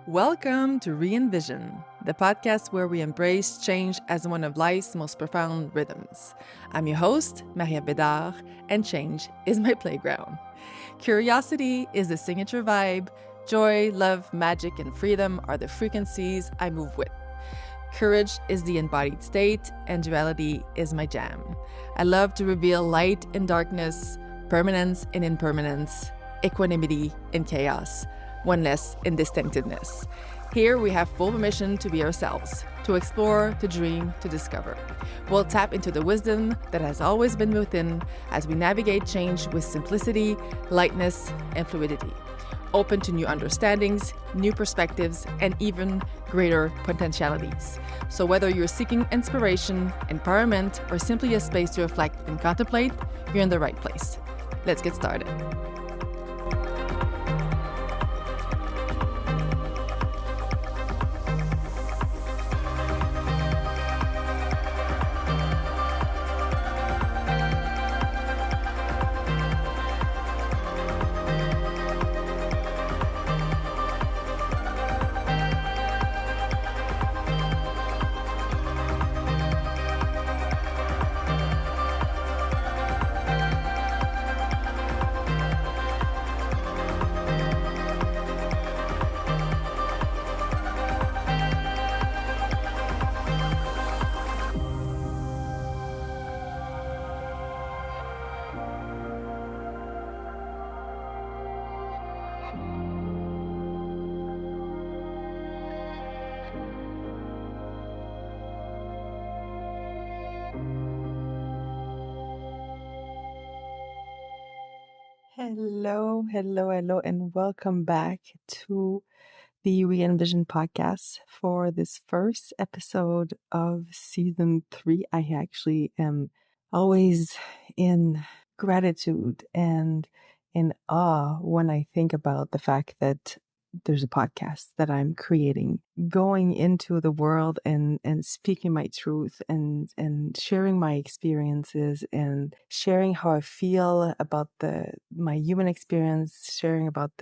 Welcome to Re-Envision, the podcast where we embrace change as one of life's most profound rhythms. I'm your host, Bédard, and change is my playground. Curiosity is the signature vibe. Joy, love, magic, and freedom are the frequencies I move with. Courage is the embodied state, and duality is my jam. I love to reveal light and darkness, permanence and impermanence, equanimity and chaos, oneness and distinctiveness. Here we have full permission to be ourselves, to explore, to dream, to discover. We'll tap into the wisdom that has always been within as we navigate change with simplicity, lightness, and fluidity. Open to new understandings, new perspectives, and even greater potentialities. So whether you're seeking inspiration, empowerment, or simply a space to reflect and contemplate, you're in the right place. Let's get started. Hello, and welcome back to the Re-Envision podcast for this first episode of season 3. I actually am always in gratitude and in awe when I think about the fact that there's a podcast that I'm creating, going into the world and speaking my truth and sharing my experiences and sharing how I feel about my human experience, sharing about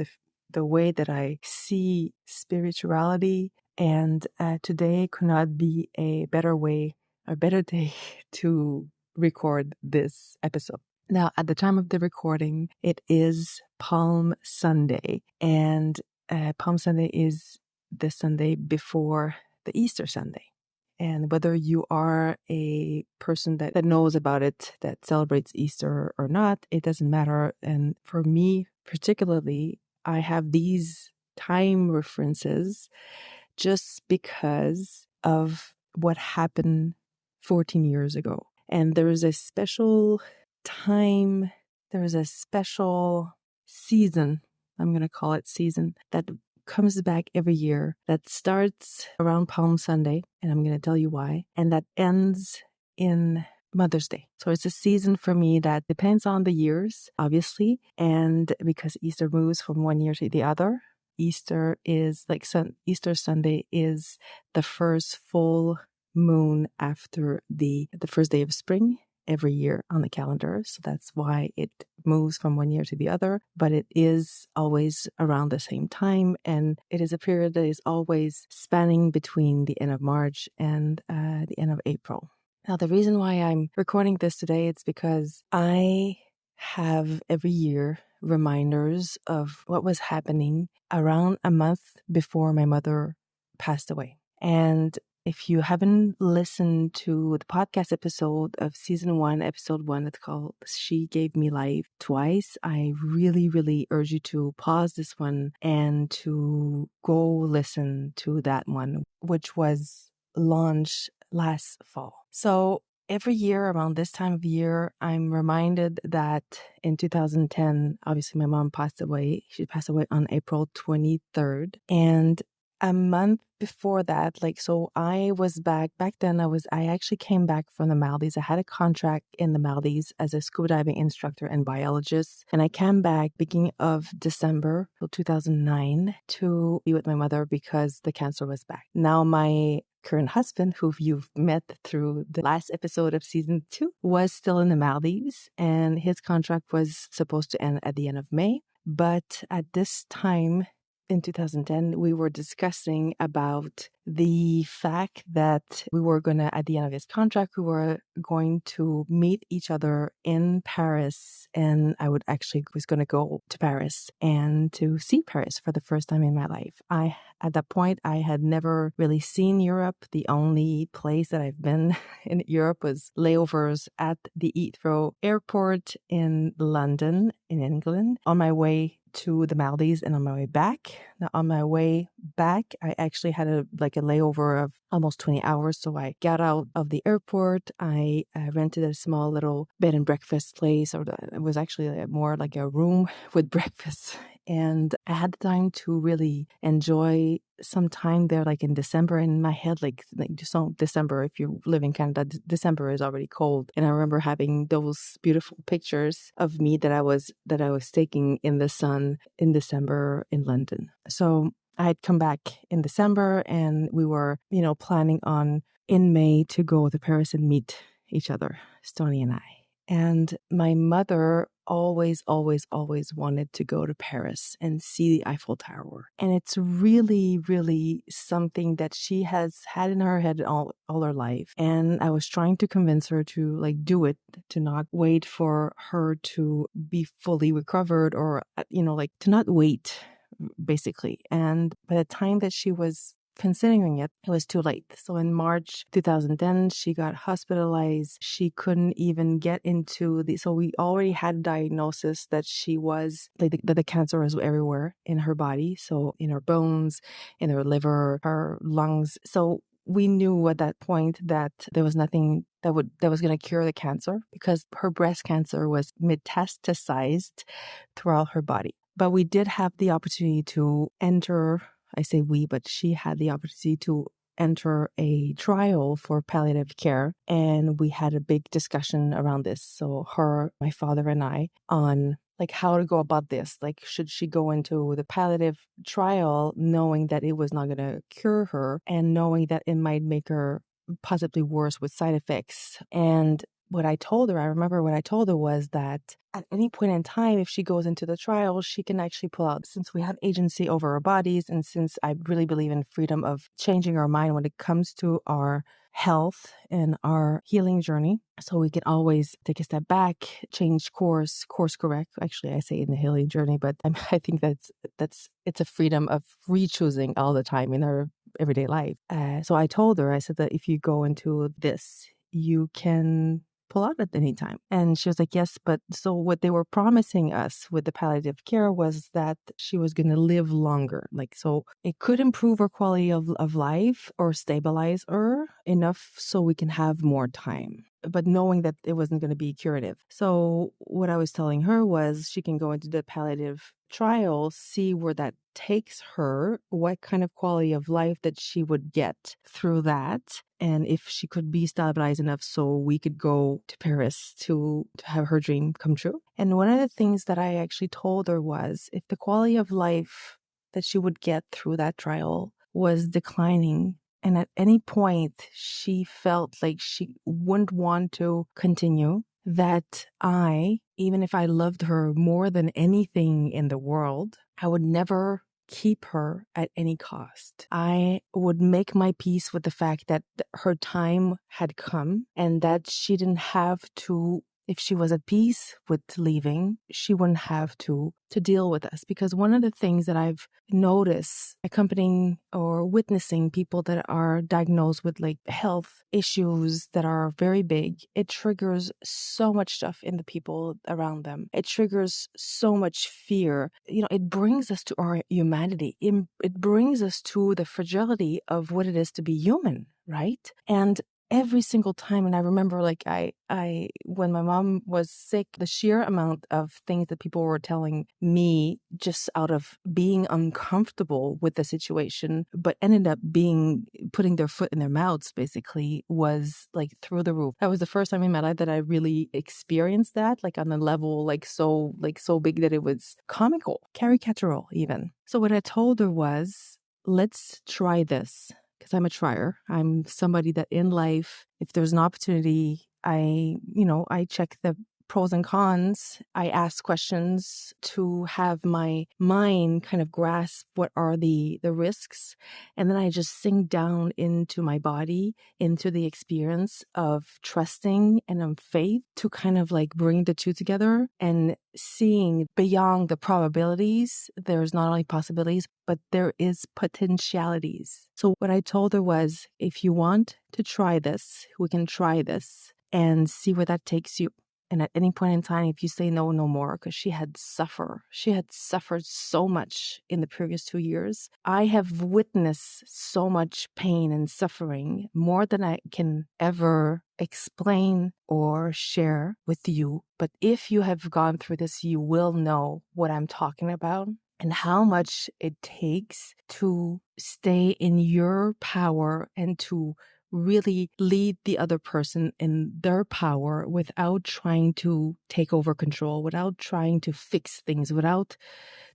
the way that I see spirituality. And today could not be a better day to record this episode. Now, at the time of the recording, it is Palm Sunday, and Palm Sunday is the Sunday before the Easter Sunday. And whether you are a person that knows about it, that celebrates Easter or not, it doesn't matter. And for me, particularly, I have these time references just because of what happened 14 years ago. And there is a special time, there is a special season, I'm going to call it season, that comes back every year, that starts around Palm Sunday, and I'm going to tell you why, and that ends in Mother's Day. So it's a season for me that depends on the years, obviously, and because Easter moves from one year to the other. Easter Sunday is the first full moon after the first day of spring every year on the calendar. So that's why it moves from one year to the other, but it is always around the same time. And it is a period that is always spanning between the end of March and the end of April. Now, the reason why I'm recording this today, it's because I have every year reminders of what was happening around a month before my mother passed away. And if you haven't listened to the podcast episode of season 1, episode 1, it's called She Gave Me Life Twice, I really, really urge you to pause this one and to go listen to that one, which was launched last fall. So every year around this time of year, I'm reminded that in 2010, obviously my mom passed away. She passed away on April 23rd. And a month before that, so I was back then. I actually came back from the Maldives. I had a contract in the Maldives as a scuba diving instructor and biologist. And I came back beginning of December 2009 to be with my mother because the cancer was back. Now, my current husband, who you've met through the last episode of season 2, was still in the Maldives, and his contract was supposed to end at the end of May. But at this time, in 2010, we were discussing about the fact that we were going to, at the end of his contract, we were going to meet each other in Paris. And I was going to go to Paris and to see Paris for the first time in my life. At that point, I had never really seen Europe. The only place that I've been in Europe was layovers at the Heathrow airport in London, in England, on my way to the Maldives and on my way back. Now, on my way back, I actually had a layover of almost 20 hours. So I got out of the airport. I rented a small little bed and breakfast place, or it was actually more like a room with breakfast. And I had the time to really enjoy some time there, like in December. In my head, so December, if you live in Canada, December is already cold. And I remember having those beautiful pictures of me that I was taking in the sun in December in London. So I had come back in December, and we were, planning on in May to go to Paris and meet each other, Stony and I. And my mother always wanted to go to Paris and see the Eiffel Tower. And it's really, really something that she has had in her head all her life. And I was trying to convince her to do it, to not wait for her to be fully recovered, or, to not wait, basically. And by the time that she was considering it was too late. So in March 2010, she got hospitalized. She couldn't even get into so we already had a diagnosis that she was, that the cancer was everywhere in her body. So in her bones, in her liver, her lungs. So we knew at that point that there was nothing that was going to cure the cancer, because her breast cancer was metastasized throughout her body. But we did have the opportunity to enter, I say we, but she had the opportunity to enter a trial for palliative care. And we had a big discussion around this. So my father and I, on how to go about this. Should she go into the palliative trial knowing that it was not going to cure her, and knowing that it might make her possibly worse with side effects? And I remember what I told her was that at any point in time, if she goes into the trial, she can actually pull out, since we have agency over our bodies, and since I really believe in freedom of changing our mind when it comes to our health and our healing journey. So we can always take a step back, change course correct. Actually, I say in the healing journey, but I think it's a freedom of re-choosing all the time in our everyday life. So I told her, I said that if you go into this, you can pull out at any time. And she was like, yes, but so what they were promising us with the palliative care was that she was going to live longer. So it could improve her quality of life or stabilize her enough so we can have more time, but knowing that it wasn't going to be curative. So what I was telling her was she can go into the palliative trial, see where that takes her, what kind of quality of life that she would get through that, and if she could be stabilized enough so we could go to Paris to have her dream come true. And one of the things that I actually told her was, if the quality of life that she would get through that trial was declining, and at any point she felt like she wouldn't want to continue, that even if I loved her more than anything in the world, I would never keep her at any cost. I would make my peace with the fact that her time had come, and that she didn't have to, if she was at peace with leaving, she wouldn't have to deal with us. Because one of the things that I've noticed accompanying or witnessing people that are diagnosed with health issues that are very big, it triggers so much stuff in the people around them. It triggers so much fear. It brings us to our humanity. It brings us to the fragility of what it is to be human, right? And every single time, and I remember I when my mom was sick, the sheer amount of things that people were telling me just out of being uncomfortable with the situation, but ended up putting their foot in their mouths, basically, was through the roof. That was the first time in my life that I really experienced that, on a level so big that it was comical, caricatural even. So what I told her was, let's try this. Because I'm a trier. I'm somebody that in life, if there's an opportunity, I check the pros and cons. I ask questions to have my mind kind of grasp what are the risks. And then I just sink down into my body, into the experience of trusting and of faith to kind of like bring the two together and seeing beyond the probabilities. There's not only possibilities, but there is potentialities. So what I told her was, if you want to try this, we can try this and see where that takes you. And at any point in time, if you say no, no more, because she had suffered so much in the previous 2 years. I have witnessed so much pain and suffering, more than I can ever explain or share with you. But if you have gone through this, you will know what I'm talking about and how much it takes to stay in your power and to really lead the other person in their power without trying to take over control, without trying to fix things, without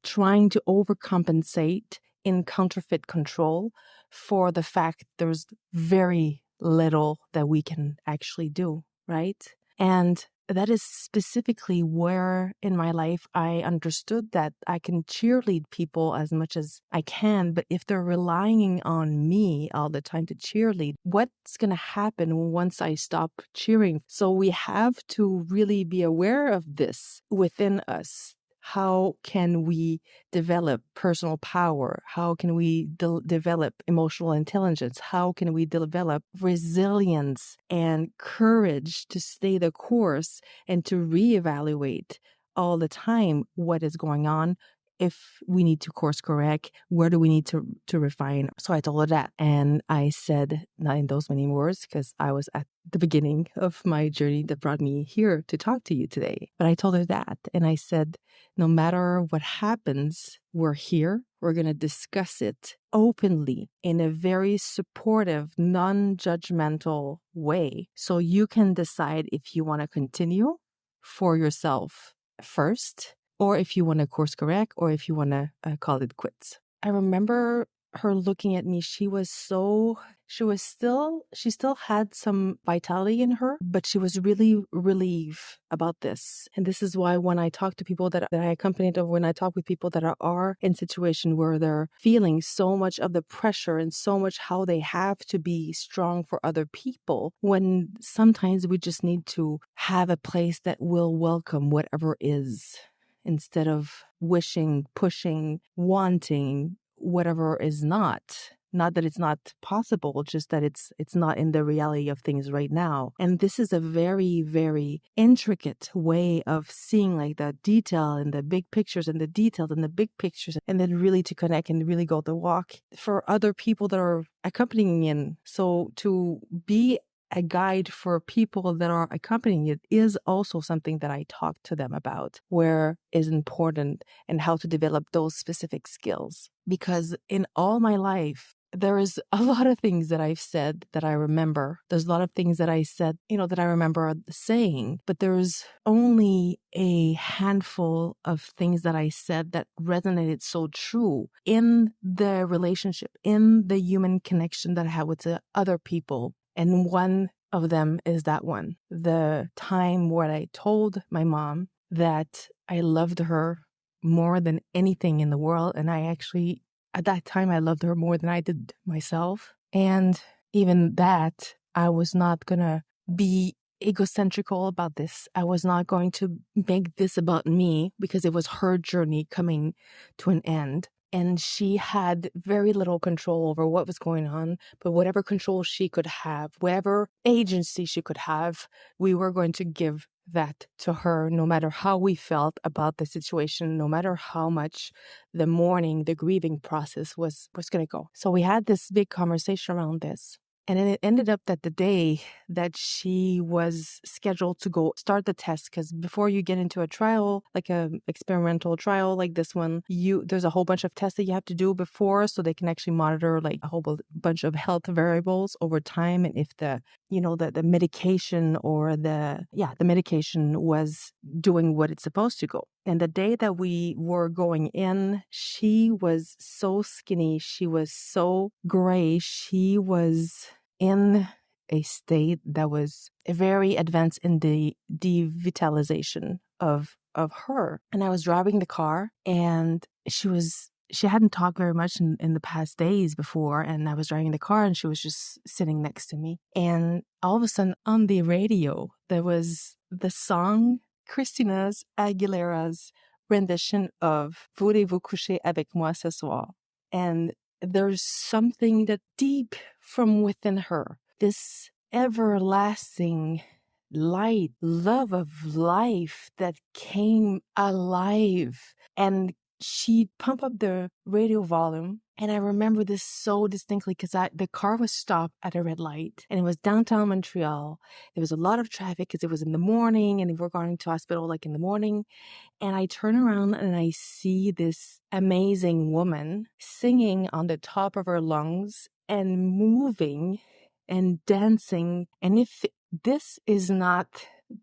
trying to overcompensate in counterfeit control for the fact there's very little that we can actually do, right? And that is specifically where in my life I understood that I can cheerlead people as much as I can, but if they're relying on me all the time to cheerlead, what's going to happen once I stop cheering? So we have to really be aware of this within us. How can we develop personal power? How can we develop emotional intelligence? How can we develop resilience and courage to stay the course and to reevaluate all the time what is going on? If we need to course correct, where do we need to refine? So I told her that. And I said, not in those many words, because I was at the beginning of my journey that brought me here to talk to you today. But I told her that. And I said, no matter what happens, we're here. We're going to discuss it openly in a very supportive, non-judgmental way. So you can decide if you want to continue for yourself first, or if you want to course correct, or if you want to call it quits. I remember her looking at me. She still had some vitality in her, but she was really relieved about this. And this is why when I talk to people that I accompanied, or when I talk with people that are in situation where they're feeling so much of the pressure and so much how they have to be strong for other people, when sometimes we just need to have a place that will welcome whatever is, instead of wishing, pushing, wanting whatever is not. Not that it's not possible, just that it's not in the reality of things right now. And this is a very, very intricate way of seeing like the detail and the big pictures and the details and the big pictures, and then really to connect and really go to walk for other people that are accompanying in. So to be a guide for people that are accompanying it is also something that I talk to them about, where is important and how to develop those specific skills. Because in all my life, there is a lot of things that I've said that I remember. There's a lot of things that I said, that I remember saying, but there's only a handful of things that I said that resonated so true in the relationship, in the human connection that I had with the other people. And one of them is that one, the time where I told my mom that I loved her more than anything in the world. And I actually, at that time, I loved her more than I did myself. And even that, I was not going to be egocentrical about this. I was not going to make this about me, because it was her journey coming to an end. And she had very little control over what was going on, but whatever control she could have, whatever agency she could have, we were going to give that to her, no matter how we felt about the situation, no matter how much the mourning, the grieving process was going to go. So we had this big conversation around this. And then it ended up that the day that she was scheduled to go start the test, because before you get into a trial, like an experimental trial like this one, there's a whole bunch of tests that you have to do before, so they can actually monitor like a whole bunch of health variables over time, and if the medication or the medication was doing what it's supposed to go. And the day that we were going in, she was so skinny. She was so gray. She was in a state that was very advanced in the devitalization of her. And I was driving the car, and she hadn't talked very much in the past days before, and I was driving the car, and she was just sitting next to me. And all of a sudden on the radio, there was the song Christina Aguilera's rendition of Voulez-vous coucher avec moi ce soir? And there's something that deep from within her, this everlasting light, love of life that came alive. And she pumped up the radio volume. And I remember this so distinctly because the car was stopped at a red light, and it was downtown Montreal. There was a lot of traffic because it was in the morning, and we were going to hospital like in the morning. And I turn around and I see this amazing woman singing on the top of her lungs and moving and dancing. And if this is not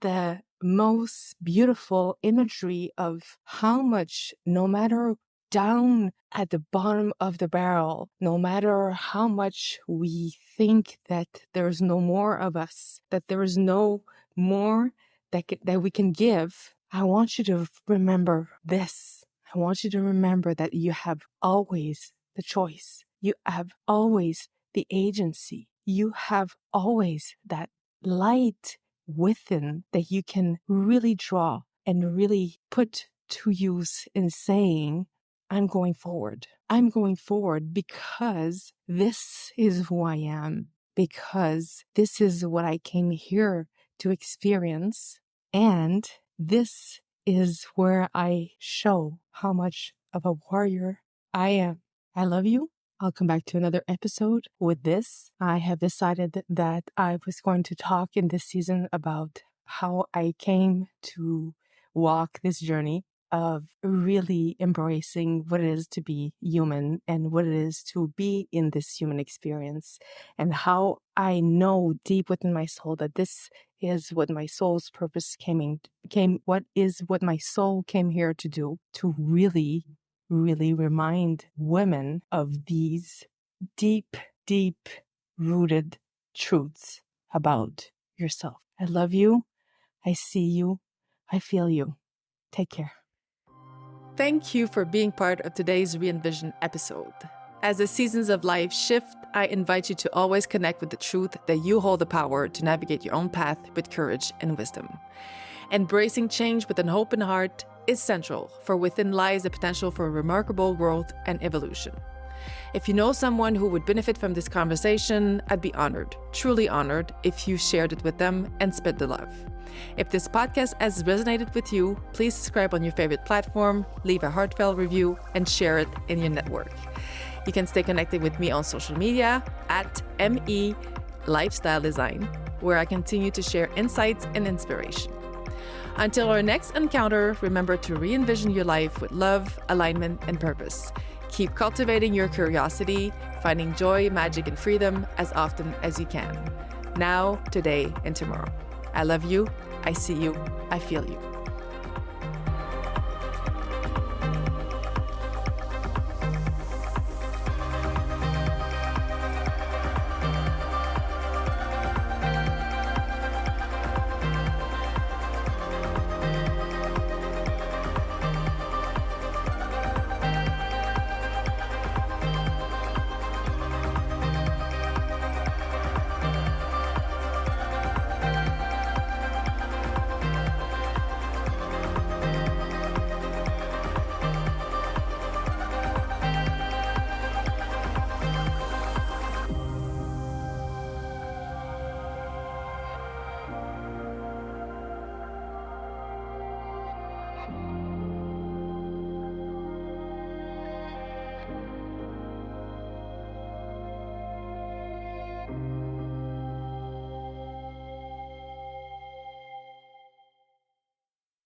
the most beautiful imagery of how much, no matter down at the bottom of the barrel, no matter how much we think that there's no more of us, that there is no more that we can give, I want you to remember this. I want you to remember that you have always the choice. You have always the agency. You have always that light within that you can really draw and really put to use in saying, I'm going forward. I'm going forward because this is who I am, because this is what I came here to experience. And this is where I show how much of a warrior I am. I love you. I'll come back to another episode with this. I have decided that I was going to talk in this season about how I came to walk this journey of really embracing what it is to be human and what it is to be in this human experience, and how I know deep within my soul that this is what my soul's purpose what my soul came here to do, to really remind women of these deep rooted truths about yourself. I love you. I see you. I feel you. Take care. Thank you for being part of today's Re-Envision episode. As the seasons of life shift, I invite you to always connect with the truth that you hold the power to navigate your own path with courage and wisdom. Embracing change with an open heart is central, for within lies the potential for remarkable growth and evolution. If you know someone who would benefit from this conversation, I'd be honored, truly honored, if you shared it with them and spread the love. If this podcast has resonated with you, please subscribe on your favorite platform, leave a heartfelt review, and share it in your network. You can stay connected with me on social media at ME Lifestyle Design, where I continue to share insights and inspiration. Until our next encounter, remember to re-envision your life with love, alignment, and purpose. Keep cultivating your curiosity, finding joy, magic, and freedom as often as you can. Now, today, and tomorrow. I love you. I see you. I feel you.